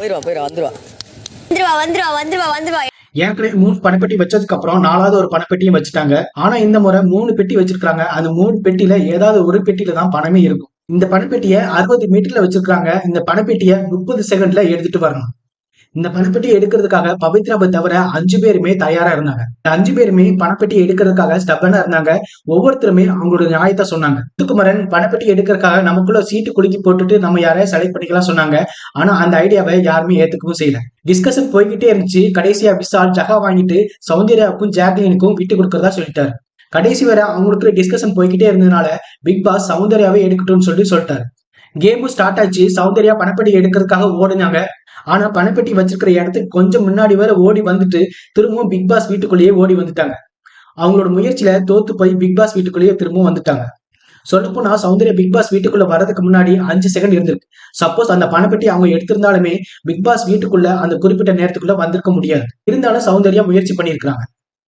போயிருவா வந்துருவா வந்துருவா வந்துருவா வந்துருவா வந்துருவா. ஏற்கனவே 3 பணப்பெட்டி வச்சதுக்கு அப்புறம் 4வது ஒரு பணப்பெட்டியும் வச்சுட்டாங்க. ஆனா இந்த முறை 3 பெட்டி வச்சிருக்காங்க. அந்த 3 பெட்டியில ஏதாவது ஒரு பெட்டியில தான் பணமே இருக்கும். இந்த பணப்பெட்டிய 60 மீட்டர்ல வச்சிருக்காங்க. இந்த பணப்பெட்டிய 30 செகண்ட்ல எடுத்துட்டு வரணும். இந்த பணப்பெட்டியை எடுக்கிறதுக்காக பவித்ராவை தவிர 5 பேருமே தயாரா இருந்தாங்க. இந்த 5 பேருமே பணப்பெட்டியை எடுக்கிறதுக்காக ஸ்டப்பனா இருந்தாங்க. ஒவ்வொருத்தருமே அவங்களோட நியாயத்தை சொன்னாங்க. முத்துக்குமரன் பணப்பெட்டி எடுக்கிறதுக்காக நமக்குள்ள சீட்டு குலுக்கி போட்டுட்டு நம்ம யாரையும் செலக்ட் பண்ணிக்கலாம் சொன்னாங்க. ஆனா அந்த ஐடியாவை யாருமே ஏத்துக்கவும் செய்யல. டிஸ்கஷன் போய்கிட்டே இருந்துச்சு. கடைசியா விஷால் ஜகா வாங்கிட்டு சௌந்தர்யாவுக்கும் ஜாக்லினுக்கும் விட்டு கொடுக்கறதா சொல்லிட்டாரு. கடைசி வரை அவங்களுக்கு டிஸ்கஷன் போய்கிட்டே இருந்ததுனால பிக் பாஸ் சௌந்தர்யாவே எடுக்கட்டும்னு சொல்லிட்டாரு. கேமும் ஸ்டார்ட் ஆச்சு. சௌந்தர்யா பணப்பெட்டி எடுக்கிறதுக்காக ஓடுனாங்க. ஆனா பணப்பெட்டி வச்சிருக்கிற இடத்துக்கு கொஞ்சம் முன்னாடி வரை ஓடி வந்துட்டு திரும்பவும் பிக் பாஸ் வீட்டுக்குள்ளேயே ஓடி வந்துட்டாங்க. அவங்களோட முயற்சியில தோத்து போய் பிக் பாஸ் வீட்டுக்குள்ளேயே திரும்பவும் வந்துட்டாங்க. சொல்லப்போனா சௌந்தர்யா பிக் பாஸ் வீட்டுக்குள்ள வரதுக்கு முன்னாடி 5 செகண்ட் இருந்திருக்கு. சப்போஸ் அந்த பணப்பெட்டி அவங்க எடுத்திருந்தாலுமே பிக் பாஸ் வீட்டுக்குள்ள அந்த குறிப்பிட்ட நேரத்துக்குள்ள வந்திருக்க முடியாது. இருந்தாலும் சௌந்தர்யா முயற்சி பண்ணியிருக்காங்க.